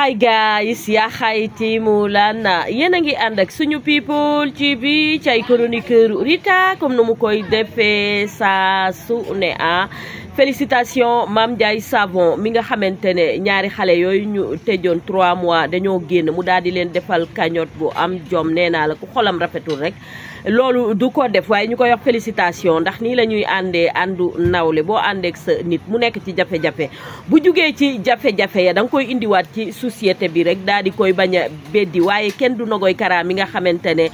Hi guys, yaa xayti Mulana yéen a ngi ànd ak suñu people TV ci ay chroniqueur Rita comme nu mu koy defee saa su ne félicitations Mame Ndiaye Savon mi nga xamante ne ñaari xale yooyu ñu tëjoon 3 mois dañoo génn mu daal di leen defal cagnotte bu am jom nee naa la ku xolam rafetul rek loolu du ko def waaye ñu koy wax félicitation ndax nii la ñuy àndee àndu nawle boo àndeek sa nit mu nekk ci jafe-jafe bu jugee ci jafe-jafe ya da nga koy indiwaat ci société bi rek daal di koy bañ a beddi waaye kenn du Nogoy Kara mi nga xamante ne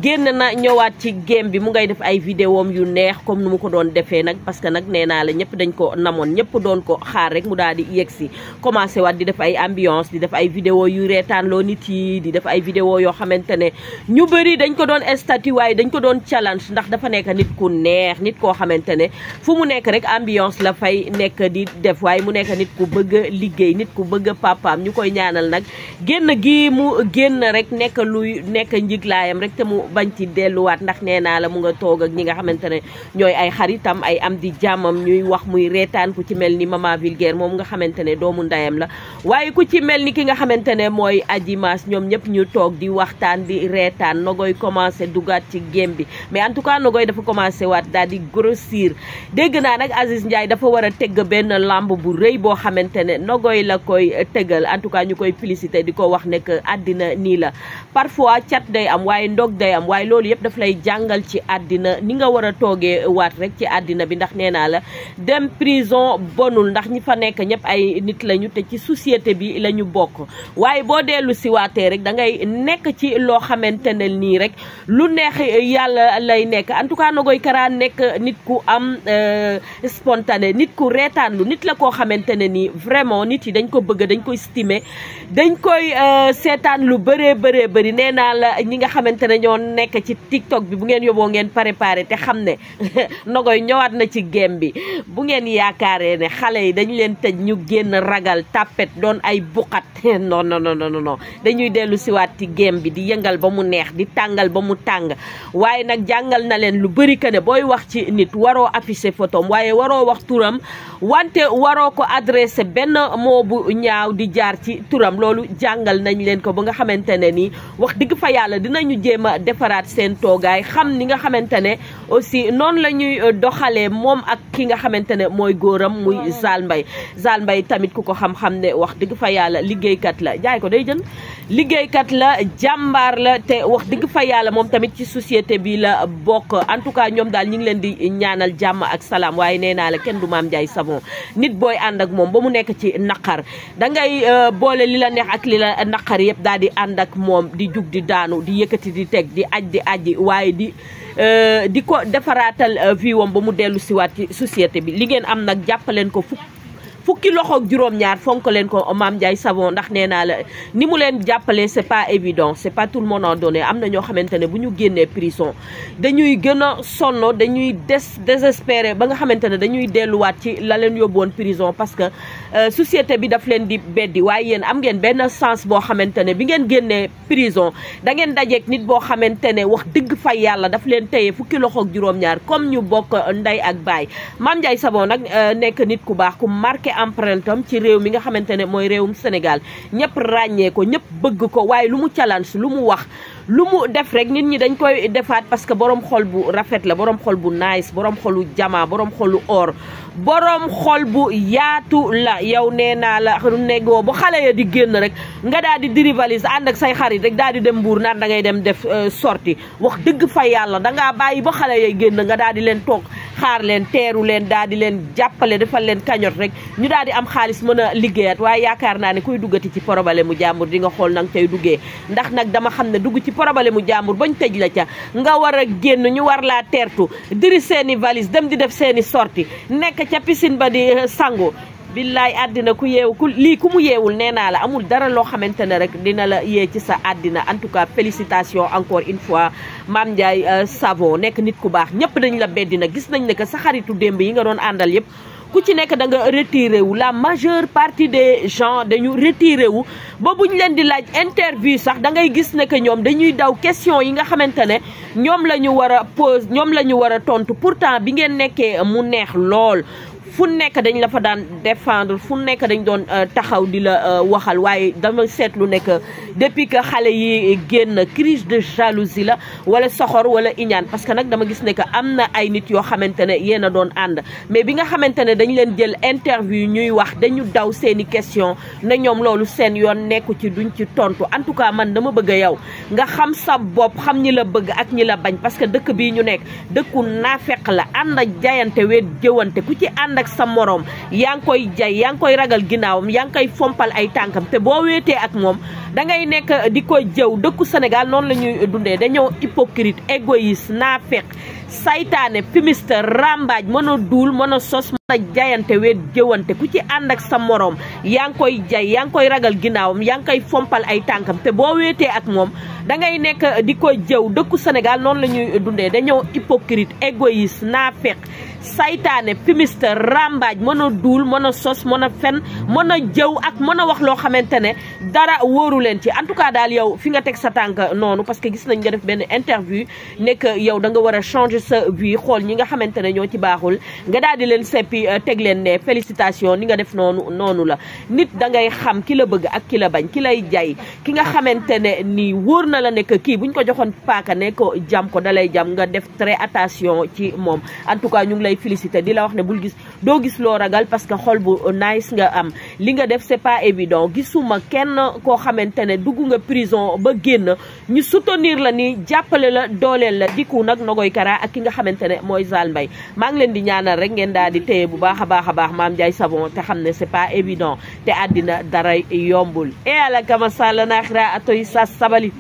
génn na ñëwaat ci game bi mu ngay def ay vidéom yu neex comme nu mu ko doon defee nag parce que nag nee naa la ñëpp dañ ko namoon ñëpp doon ko xaar rek mu daal di yegg si commencé waat di def ay ambiance di def ay vidéo yu reetaan loo nit yi di def ay vidéo yoo xamante ne ñu bëri dañ ko doon statut waaye dañ ko doon challenge ndax dafa nekk nit ku neex nit koo xamante ne fu mu nekk rek ambiance la fay nekk di def waaye mu nekk nit ku bëgg a liggéey nit ku bëgg a papaam ñu koy ñaanal nag génn gi mu génn rek nekk luy nekk njiglaayam rek te mu bañ ci delluwaat ndax nee naa la mu nga toog ak ñi nga xamante ne ñooy ay xaritam ay am di jàmmam ñuy wax muy reetaan ku ci mel ni Mama Vulgaire moom nga xamante ne doomu ndayam la waaye ku ci mel ni ki nga xamante ne mooy Adji Mass ñoom ñëpp ñu toog di waxtaan di reetaan Nogoy commencé dugaat ci game bi mais en tout cas Nogoy dafa commencé waat daal di grossir dégg naa nag Aziz Ndiaye dafa war a tëgg benn lamb bu rëy boo xamante ne Nogoy la koy tëggal en tout cas ñu koy félicité di ko wax ne que àddina nii la parfois cat day am waaye ndog day am waaye loolu yëpp daf lay jàngal ci àddina ni nga war a toogee waat rek ci àddina bi ndax nee naa la dem prison bonul ndax ñi fa nekk ñëpp ay nit lañu te ci société bi la ñu bokk waaye boo dellu si waatee rek da ngay nekk ci loo xamante ne nii rek lu neex yàlla lay nekk en tout cas Nogoy Kara nekk nit ku am spontané nit ku reetaanlu nit la koo xamante ne nii vraiment nit yi dañ ko bëgg dañ koy stimer dañ koy seetaan lu bëree bëri nee naa la ñi nga xamante ne ñoo nekk ci TikTok bi bu ngeen yóbboo ngeen préparé te xam ne Nogoy ñëwaat na ci game bi bu ngeen yaakaaree ne xale yi dañu leen tëj ñu génn ragal tapet doon ay buqat non dañuy dellu siwaat ci game bi di yëngal ba mu neex di tàngal ba mu tàng waaye nag jàngal na leen lu bëri que ne booy wax ci nit waroo afficher photom waaye waroo wax turam wante waroo ko adressé benn mot bu ñaaw di jaar ci turam loolu jàngal nañ leen ko ba nga xamante ne nii wax dëgg fa yàlla dinañu jéem a defaraat seen toogaay xam ni nga xamante ne aussi noonu la ñuy doxalee moom ak ki nga xamante ne mooy góoram muy Zale Mbaye tamit ku ko xam-xam ne wax dëgg fa yàlla liggéeykat la jaay ko day jën liggéeykat la jàmbaar la te wax dëgg fa yàlla moom tamit ci société bi la bokk en tout cas ñoom daal ñu ngi leen di ñaanal jàmm ak salaam waaye nee naa la kenn du Mame Ndiaye Savon nit booy ànd ak moom ba mu nekk ci naqar dangay boole li la neex ak li la naqar yëpp daal di ànd ak moom di jug di daanu di yëkkati di teg di aji waaye di ko defaraatal vie wam ba mu dellu siwaat ci société bi li ngeen am nag jàppaleen ko fukki loxo ak juróom-ñaar fonk leen ko Mame Ndiaye Savon ndax nee naa la ni mu leen jàppale c'est pas évident c'est pas tout le monde en donné am na ñoo xamante ne bu ñu génnee prison dañuy gën a sonn dañuy désespéré ba nga xamante ne dañuy delluwaat ci la leen yóbbuwoon prison parce que société bi daf leen di beddi waaye yéen am ngeen benn sens boo xamante ne bi ngeen génnee prison da ngeen dajeek nit boo xamante ne wax dëgg fa yàlla daf leen téye fukki loxo ak juróom-ñaar comme ñu bokk ndey ak baay Mame Ndiaye Savon nag nekk nit ku baax ku marqué empreinte am ci réew mi nga xamante ne mooy réewum Sénégal ñëpp ràññee ko ñëpp bëgg ko waaye lu mu challenge lu mu wax lu mu def rek nit ñi dañ koy defaat parce que borom xol bu rafet la borom xol bu nice borom xolu jama borom xolu or borom xol bu yaatu la yow nee naa la negoo ba xale ya di génn rek nga daal di rivaliser ànd ak say xarit rek daal di dem Mbuur naan da ngay dem def sortie wax dëgg fa yàlla dangaa bàyyi ba xale ya génn nga daal di leen toog xaar leen teeru leen daal di leen jàppale defal leen cagnotte rek ñu daal di am xaalis mën a liggéeyat waaye yaakaar naa ne kuy duggati ci problème mu jàmbur di nga xool nang cay duggee ndax nag dama xam ne dugg ci problème mu jàmbur bañ tëj la ca nga war a génn ñu war laa teertu diri seeni valise dem di def seeni sortie nekk ca piscine ba di sangu billaay àddina ku yeewu ku mu yeewul nee naa la amul dara loo xamante ne rek dina la yee ci sa àddina en tout cas félicitations encore une fois Mame Ndiaye Savon nekk nit ku baax ñëpp dañ la beddina gis nañ ne que sa xaritu démb yi nga doon àndal yëpp ku ci nekk da nga retiré wu la majeure partie des gens dañu retiré wu ba buñ leen di laaj interview sax da ngay gis ne que ñoom dañuy daw question yi nga xamante ne ñoom la ñu war a pose ñoom la ñu war a tontu pourtant bi ngeen nekkee mu neex lool fu nekk dañ la fa daan défendre fu nekk dañ doon taxaw di la waxal waaye dama seetlu ne que depuis que xale yi génn crise de jalousie la wala soxor wala iñaan parce que nag dama gis ne que am na ay nit yoo xamante ne yéen a doon ànd mais bi nga xamante ne dañ leen jël interview ñuy wax dañu daw seeni question na ñoom loolu seen yoon nekku ci duñ ci tontu en tout cas man dama bëgg yow nga xam sa bopp xam ñi la bëgg ak ñi la bañ parce que dëkk bii ñu nekk dëkku naafeq la ànd ak jayante weet jëwante ku ci ànd ak sa moroom yaa ngi koy jay yaa ngi koy ragal ginnaawam yaa ngi koy fompal ay tànkam te boo weetee ak moom dangay nekk di ko jëw dëkku Sénégal noonu la ñuy dundee dañoo hypocrite égoïste naafeq saytaane fumiste rambaaj mën a duul mën a sos mën a jayante weet jëwante ku ci ànd ak sa moroom yaa ngi koy jay yaa ngi koy ragal ginnaawam yaa ngi koy fompal ay tànkam te boo weetee ak moom dangay nekk di ko jëw dëkku Sénégal noonu la ñuy dundee dañoo hypocrite égoïste naafeq saytaane fumiste rambaaj mën a duul mën a sos mën a fen mën a jëw ak mën a wax loo xamante ne dara wóoru leen ci en tout cas daal yow fi nga teg sa tànk noonu parce que gis nañ nga def benn interview nekk yow da nga war a changer sa vie xool ñi nga xamante ne ñoo ci baaxul nga daal di leen seppi teg leen ne félicitation ni nga def noonu la nit da ngay xam ki la bëgg ak ki la bañ ki lay jay ki nga xamante ne nii wóor na la ne que kii buñ ko joxoon paaka ne ko jam ko dalay jam nga def très attention ci moom en tout cas ñu ngi lay félicité di la wax ne bul gis doo gis loo ragal parce que xol bu nice nga am li nga def c'est pas évident gisuma kenn koo xamante ne dugg nga prison ba génn ñu soutenir la ni jàppale la dooleel la dikku nag Nogoy Kara ak ki nga xamante ne mooy Zale Mbaye maa ngi leen di ñaanal rek ngeen daal di téye bu baax a baax Mame Ndiaye Savon te xam ne c'est pas évident te àddina dara yombul e ala kama sala naaxira atoy sa sabali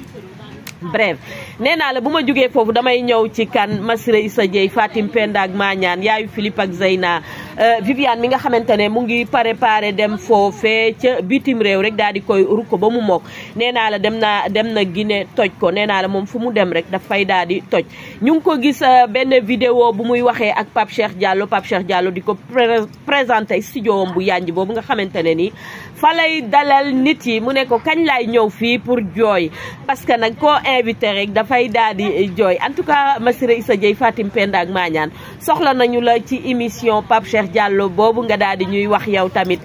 bref nee naa la bu ma jógee foofu damay ñëw ci kan Massiré Issa Dieye Fatim Penda ak Mañaan yaayu Philippe ak Zeyna Viviane mi nga xamante ne mu ngi préparé dem foofee ca bitim réew rek daal di koy rukk ba mu mokk nee naa la dem na Guinée toj ko nee naa la moom fu mu dem rek dafay daal di toj ñu ngi ko gis benn vidéo bu muy waxee ak Pape Cheikh Diallo di ko présenté studio am bu yanj boobu nga xamante ne nii fa lay dalal nit yi mu ne ko kañ laay ñëw fii pour jooy parce que nag koo invité rek dafay daal di jooy en tout cas Massiré Issa Dieye Fatim Penda ak Mañaan soxla nañu la ci émission Pape Cheikh Diallo boobu nga daal di ñuy wax yow tamit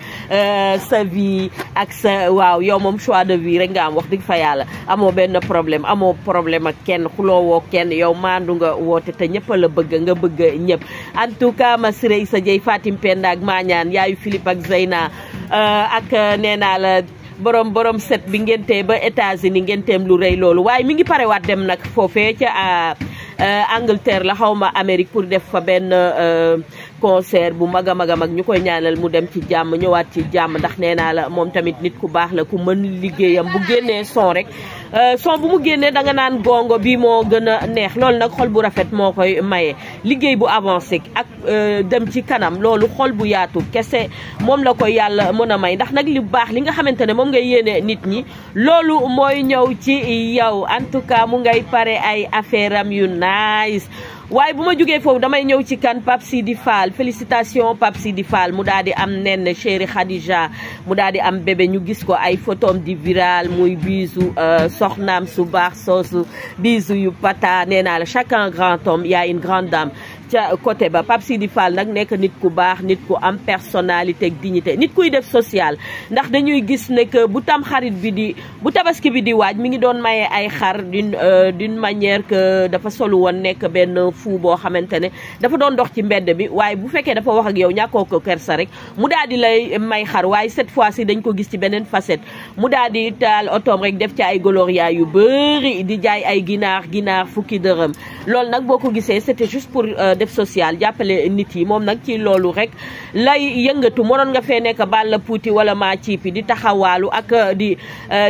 sa vie ak sa waaw yow moom choix de vie rek nga am wax dëgg fa yàlla amoo benn problème ak kenn xuloowoo kenn yow maandu nga woote te ñëpp la bëgg nga bëgg ñëpp en tout cas Massiré Issa Dieye Fatim Penda ak Mañaan yaayu Philippe ak Zeyna ak nee naa la borom set bi ngéntee ba États-Unis ngénteem lu rëy loolu waaye mi ngi parewaat dem nag foofee ca Angleterre la xawma Amérique pour def fa benn concert bu mag a mag ñu koy ñaanal mu dem ci jàmm ñëwaat ci jàmm ndax nee naa la moom tamit nit ku baax la ku mën liggéeyam bu génnee son rek son bu mu génnee da nga naan gongo bi moo gën a neex loolu nag xol bu rafet moo koy maye liggéey bu avancé ak dem ci kanam loolu xol bu yaatu kese moom la koy yàlla mën a may ndax nag li baax li nga xamante ne moom ngay yéene nit ñi loolu mooy ñëw ci yow en tout cas mu ngay pare ay affaire am yu nice waaye bu ma jógee foofu damay ñëw ci kan Pape Sidi Fall félicitation Pape Sidi Fall mu daal di am nen chéri Khadija mu daal di am bébé ñu gis ko ay photom di viral muy bisu soxnaam su baax soosu bisu yu pata nee naa la chacun grand homme y a une grande dame ca côté ba Pape Sidi Fall nag nekk nit ku baax nit ku am personnalité ak dignité nit kuy def social ndax dañuy gis ne que bu tabaski bi di waaj mi ngi doon maye ay xar d'une manière que dafa solu woon nekk benn fu boo xamante ne dafa doon dox ci mbedd bi waaye bu fekkee dafa wax ak yow ñàkkoo ko kersa rek mu daal di lay may xar waaye cette fois ci dañ ko gis ci beneen facette mu daal di taal otoom rek def ci ay gloria yu bëri di jaay ay ginaar fukki dërëm loolu nag boo ko gisee c'était juste pour def social jàppale nit yi moom nag ci loolu rek lay yëngatu mënoon nga fee nekk balla puuti wala maa ciipi di taxawaalu ak di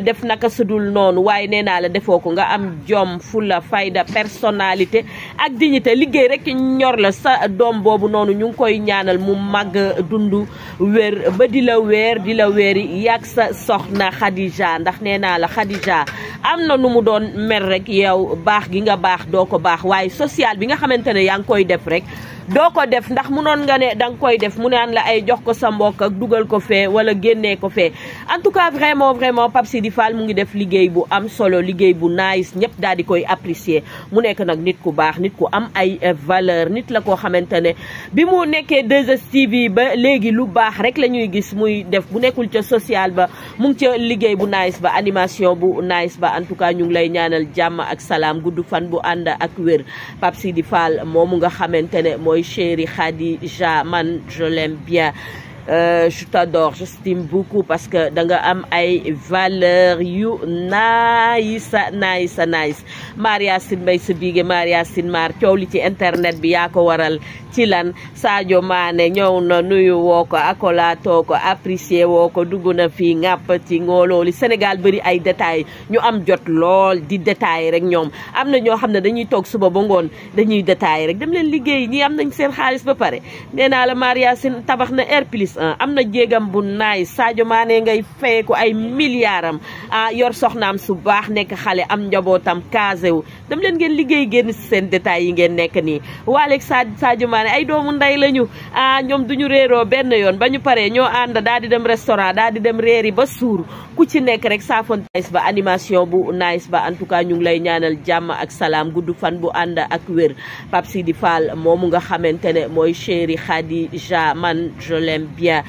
def naka sudul noonu waaye nee naa la defoo ko nga am jom fulla fayda personnalité ak dignité liggéey rek ñor la sa doom boobu noonu ñu ngi koy ñaanal mu màgg dund wér ba di la weeri yàgg sa soxna Khadija ndax nee naa la Khadija am na nu mu doon mer rek yow baax gi nga baax doo ko baax waaye social bi nga xamante ne yaa ngi koy def rek doo ko def ndax munoon nga ne danga koy def mu naan la ay jox ko sa mbokk ak dugal ko fee wala génnee ko fee en tout cas vraiment Pape Sidi Fall mu ngi def liggéey bu am solo liggéey bu nice ñëpp daal di koy apprécier mu nekk nag nit ku baax nit ku am ay valeur nit la koo xamante ne bi mu nekkee 2STV ba léegi lu baax rek la ñuy gis muy def bu nekkul ca social ba mu ngi ca liggéey bu nice ba animation bu nice ba en tout cas ñu ngi lay ñaanal jàmm ak salaam gudd fan bu ànd ak wér Pape Sidi Fall moomu nga xamante ne mooy chéri Khadija man je l'aime bien je t'adore j'estime beaucoup parce que da nga am ay valeur yu nice Maria Sine Mbaye sa biige Maria Sine Mar coow li ci internet bi yaa ko waral ci lan Sadio Mané ñëw na nuyu woo ko akolaatoo ko apprécier woo ko dugg na fii ngàpp ci ngoolooli Sénégal bëri ay détails ñu am jot lool di détails rek ñoom am na ñoo xam ne dañuy toog suba ba ngoon dañuy détails rek dem leen liggéey ñi am nañ seen xaalis ba pare nee naa la Maria Sine tabax na R+1 am na jéegam bu naay Sadio Mané ngay fay ko ay milliardam yor soxnaam su baax nekk xale am njabootam kasewu dem leen ngeen liggéey génn si seen détails yi ngeen nekk nii waaleeg Sadio Mané ay doomu nday lañu ñoom duñu réeroo benn yoon ba ñu paree ñoo ànd daal di dem restaurant daal di dem réeri ba suur ku ci nekk rek saafon nice ba animation bu nice ba en tout cas ñu ngi lay ñaanal jàmm ak salaam gudd fan bu ànd ak wér Pape Sidi Fall moomu nga xamante ne mooy chéri Khadija man je l'aime bien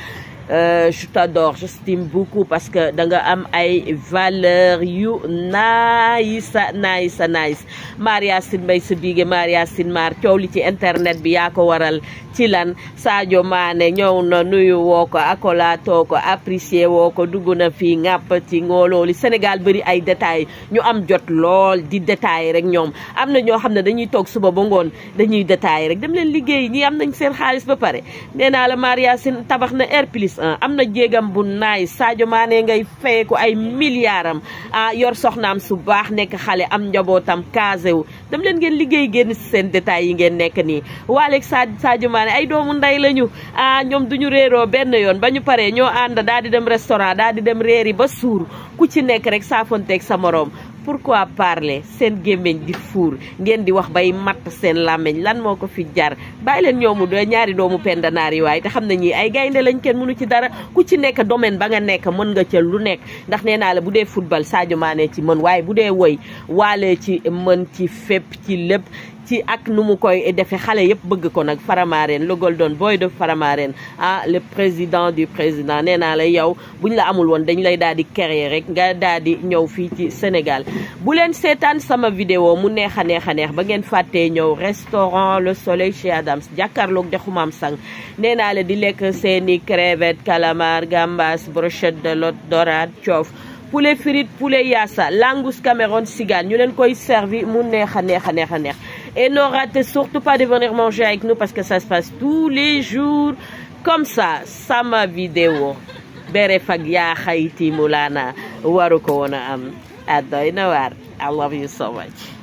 je t'adore j'estime beaucoup parce que da nga am ay valeur yu nice Maria Sine Mbaye sa biige Maria Sine Mar coow li ci internet bi yaa ko waral ci lan Sadio Mané ñëw na nuyu woo ko akolaatoo ko apprécier woo ko dugg na fii ngàpp ci ngoolooli Sénégal bëri ay détails ñu am jot lool di détails rek ñoom am na ñoo xam ne dañuy toog suba ba ngoon dañuy détails rek dem leen liggéey ñi am nañ seen xaalis ba pare nee naa la Maria Sine tabax na R+1 am na jéegam bu naay Sadio Mané ngay fay ko ay milliardam yor soxnaam su baax nekk xale am njabootam kasewu dem leen ngeen liggéey génn si seen détails yi ngeen nekk nii waaleeg Sadio Mané ay doomu nday lañu ñoom duñu réeroo benn yoon ba ñu paree ñoo ànd daal di dem restaurant daal di dem réeri ba suur ku ci nekk rek saafonteeg sa moroom pourquoi parler seen gémmiñ di fuur ngeen di wax bay matt seen làmmiñ lan moo ko fi jar bàyyi leen ñoomu ñaari doomu pendanaar yi waaye te xam na ñi ay gaynde lañ kenn mënu ci dara ku ci nekk domaine ba nga nekk mën nga ca lu nekk ndax nee naa la bu dee football Sadio Mané ci mën waaye bu dee woy waale ci mën ci fépp ci lépp ci ak nu mu koy defee xale yëpp bëgg ko nag Faramareen le golden boy de Faramareen le président du président nee naa la yow buñ la amul woon dañ lay daal di créer rek nga daal di ñëw fii ci Sénégal bu leen seetaan sama vidéo mu neex a neex ba ngeen fàttee ñëw restaurant Le Soleil chez Adams jàkkaarloog dexu Maam Sang nee naa la di lekk seeni crevette calamar gambas brochette de lot dorade coof poulet frite poulet yassa langous Cameroun cigane ñu leen koy servi mu neex a neex et ne ratez surtout pas de venir manger avec nous parce que ça se passe tous les jours comme ça sama vidéo bere fag yaa xayti mulana waru ko woon a am doy na waar I love you so much